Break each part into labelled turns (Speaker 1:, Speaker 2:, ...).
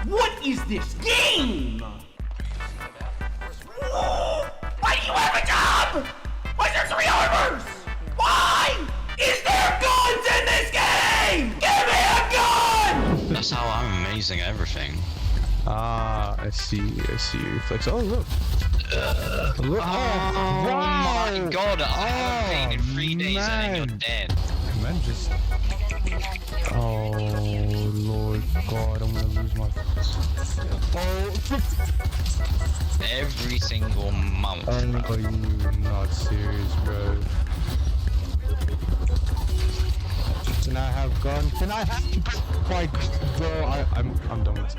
Speaker 1: What is this game? Why do you have a job? Why is there 3 armors? Why is there guns in this game? Give me a gun!
Speaker 2: That's how I'm amazing at everything.
Speaker 3: Ah, I see you flex. Oh, look. Look.
Speaker 2: Oh my god, I haven't played in 3 days and then you're dead.
Speaker 3: Man, just... Oh, Lord God, I'm gonna lose my... Oh,
Speaker 2: Every single month.
Speaker 3: are you not serious, bro? Can I have gun? Can I have... Like, bro, I'm done with this.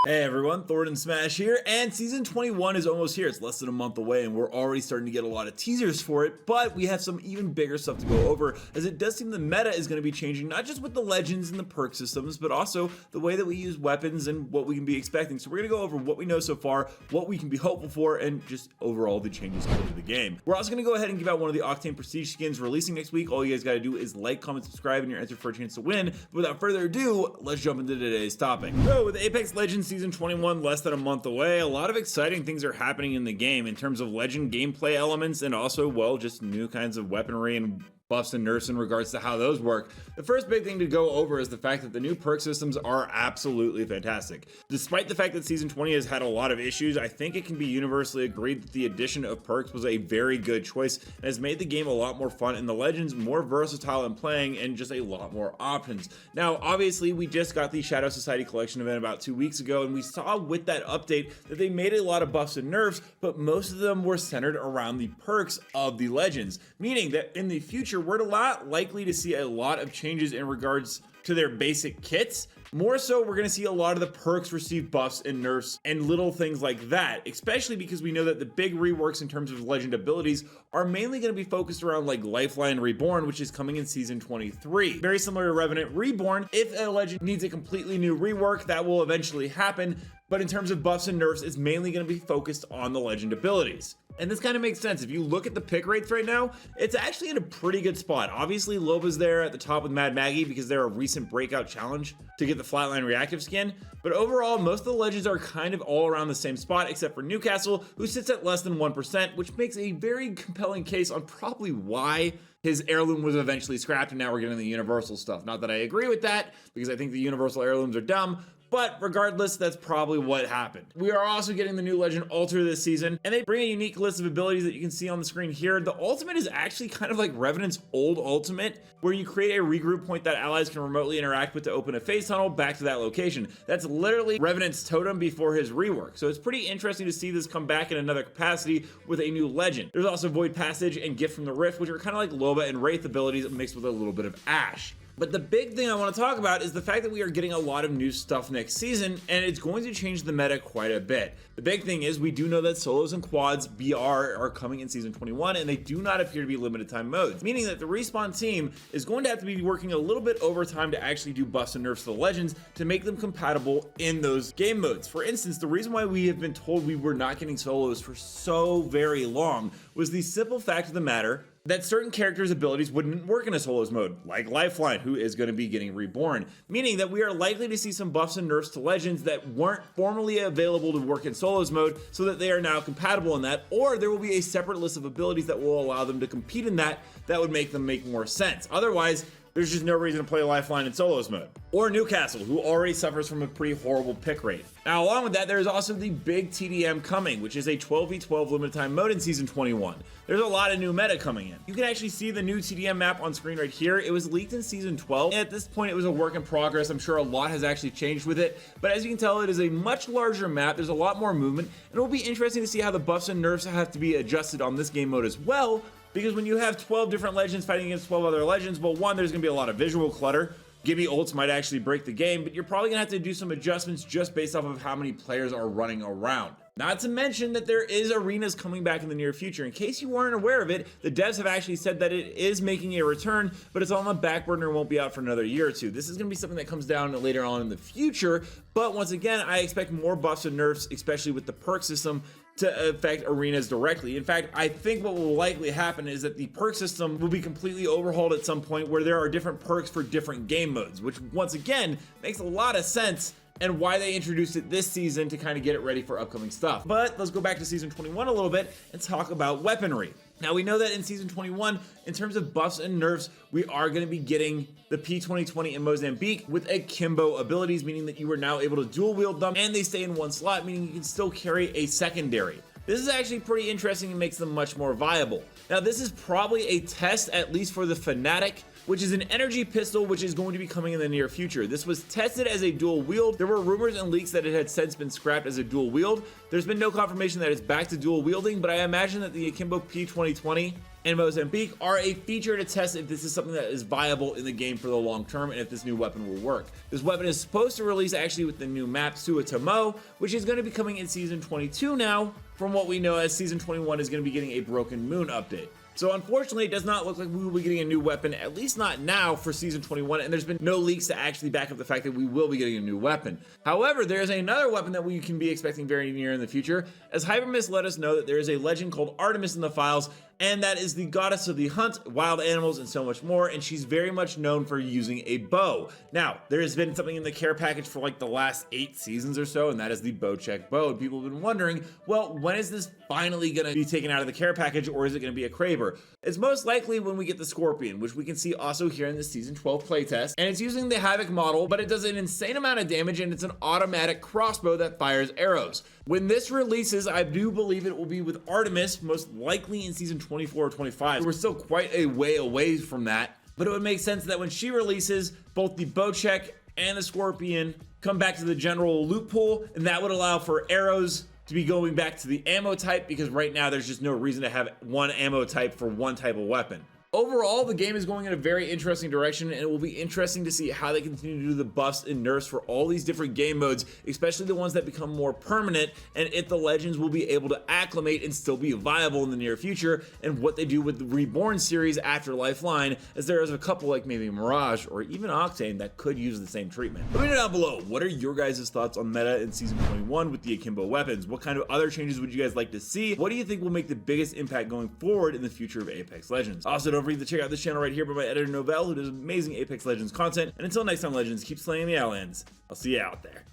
Speaker 4: Hey everyone, Thordan Smash here, and Season 21 is almost here. It's less than a month away, and we're already starting to get a lot of teasers for it, but we have some even bigger stuff to go over, as it does seem the meta is going to be changing, not just with the legends and the perk systems, but also the way that we use weapons and what we can be expecting. So we're going to go over what we know so far, what we can be hopeful for, and just overall the changes to the game. We're also going to go ahead and give out one of the Octane Prestige skins releasing next week. All you guys got to do is like, comment, subscribe, and you're entered for a chance to win. But without further ado, let's jump into today's topic. So with Apex Legends Season 21 less than a month away, a lot of exciting things are happening in the game in terms of legend gameplay elements and also, well, just new kinds of weaponry and buffs and nerfs in regards to how those work. The first big thing to go over is the fact that the new perk systems are absolutely fantastic. Despite the fact that Season 20 has had a lot of issues, I think it can be universally agreed that the addition of perks was a very good choice and has made the game a lot more fun and the legends more versatile in playing and just a lot more options. Now, obviously, we just got the Shadow Society Collection event about 2 weeks ago, and we saw with that update that they made a lot of buffs and nerfs, but most of them were centered around the perks of the legends, meaning that in the future, we're not likely to see a lot of changes in regards to their basic kits. More so, we're going to see a lot of the perks receive buffs and nerfs and little things like that, especially because we know that the big reworks in terms of legend abilities are mainly going to be focused around like Lifeline Reborn, which is coming in Season 23. Very similar to Revenant Reborn, if a legend needs a completely new rework, that will eventually happen. But in terms of buffs and nerfs, it's mainly going to be focused on the legend abilities. And this kind of makes sense. If you look at the pick rates right now, it's actually in a pretty good spot. Obviously, Loba's there at the top with Mad Maggie because they're a recent breakout challenge to get the Flatline Reactive skin. But overall, most of the legends are kind of all around the same spot, except for Newcastle, who sits at less than 1%, which makes a very compelling case on probably why his heirloom was eventually scrapped and now we're getting the universal stuff. Not that I agree with that, because I think the universal heirlooms are dumb, but regardless, that's probably what happened. We are also getting the new Legend Altar this season, and they bring a unique list of abilities that you can see on the screen here. The ultimate is actually kind of like Revenant's old ultimate, where you create a regroup point that allies can remotely interact with to open a phase tunnel back to that location. That's literally Revenant's totem before his rework. So it's pretty interesting to see this come back in another capacity with a new legend. There's also Void Passage and Gift from the Rift, which are kind of like Loba and Wraith abilities mixed with a little bit of Ash. But the big thing I want to talk about is the fact that we are getting a lot of new stuff next season, and it's going to change the meta quite a bit. The big thing is we do know that solos and quads BR are coming in Season 21, and they do not appear to be limited time modes, meaning that the Respawn team is going to have to be working a little bit overtime to actually do buffs and nerfs to the legends to make them compatible in those game modes. For instance, the reason why we have been told we were not getting solos for so very long was the simple fact of the matter that certain characters' abilities wouldn't work in a solos mode, like Lifeline, who is going to be getting reborn, meaning that we are likely to see some buffs and nerfs to legends that weren't formerly available to work in solos mode, so that they are now compatible in that, or there will be a separate list of abilities that will allow them to compete in that would make them make more sense. Otherwise, there's just no reason to play Lifeline in solos mode. Or Newcastle, who already suffers from a pretty horrible pick rate. Now, along with that, there's also the big TDM coming, which is a 12v12 limited time mode in Season 21. There's a lot of new meta coming in. You can actually see the new TDM map on screen right here. It was leaked in Season 12, and at this point it was a work in progress. I'm sure a lot has actually changed with it, but as you can tell, it is a much larger map. There's a lot more movement, and it will be interesting to see how the buffs and nerfs have to be adjusted on this game mode as well, because when you have 12 different legends fighting against 12 other legends, well, one, there's gonna be a lot of visual clutter. Gibby ults might actually break the game, but you're probably gonna have to do some adjustments just based off of how many players are running around. Not to mention that there is arenas coming back in the near future. In case you weren't aware of it, the devs have actually said that it is making a return, but it's on the back burner and won't be out for another year or two. This is going to be something that comes down later on in the future, but once again, I expect more buffs and nerfs, especially with the perk system, to affect arenas directly. In fact, I think what will likely happen is that the perk system will be completely overhauled at some point where there are different perks for different game modes, which once again makes a lot of sense and why they introduced it this season to kind of get it ready for upcoming stuff. But let's go back to season 21 a little bit and talk about weaponry. Now, we know that in season 21, in terms of buffs and nerfs, we are going to be getting the P2020 in Mozambique with Akimbo abilities, meaning that you are now able to dual wield them and they stay in one slot, meaning you can still carry a secondary. This is actually pretty interesting and makes them much more viable. Now, this is probably a test, at least for the Fanatic, which is an energy pistol which is going to be coming in the near future. This was tested as a dual wield. There were rumors and leaks that it had since been scrapped as a dual wield. There's been no confirmation that it's back to dual wielding, but I imagine that the Akimbo P2020 and Mozambique are a feature to test if this is something that is viable in the game for the long term and if this new weapon will work. This weapon is supposed to release actually with the new map Suatamo, which is going to be coming in season 22 now, from what we know, as season 21 is going to be getting a Broken Moon update. So unfortunately, it does not look like we will be getting a new weapon, at least not now for season 21, and there's been no leaks to actually back up the fact that we will be getting a new weapon. However, there is another weapon that we can be expecting very near in the future, as Hypermist let us know that there is a legend called Artemis in the files, and that is the goddess of the hunt, wild animals, and so much more, and she's very much known for using a bow. Now, there has been something in the care package for like the last 8 seasons or so, and that is the bow check bow, and people have been wondering, well, when is this finally going to be taken out of the care package, or is it going to be a Kraber? It's most likely when we get the Scorpion, which we can see also here in the season 12 playtest, and it's using the Havoc model, but it does an insane amount of damage, and it's an automatic crossbow that fires arrows. When this releases, I do believe it will be with Artemis, most likely in season 24 or 25. We're still quite a way away from that, but it would make sense that when she releases, both the bow check and the Scorpion come back to the general loot pool, and that would allow for arrows to be going back to the ammo type, because right now there's just no reason to have one ammo type for one type of weapon. Overall, the game is going in a very interesting direction, and it will be interesting to see how they continue to do the buffs and nerfs for all these different game modes, especially the ones that become more permanent, and if the legends will be able to acclimate and still be viable in the near future, and what they do with the Reborn series after Lifeline, as there is a couple like maybe Mirage or even Octane that could use the same treatment. Let me know down below, what are your guys' thoughts on meta in season 21 with the Akimbo weapons? What kind of other changes would you guys like to see? What do you think will make the biggest impact going forward in the future of Apex Legends? Also, don't forget to check out this channel right here by my editor Novell, who does amazing Apex Legends content. And until next time, Legends, keep slaying the Outlands. I'll see you out there.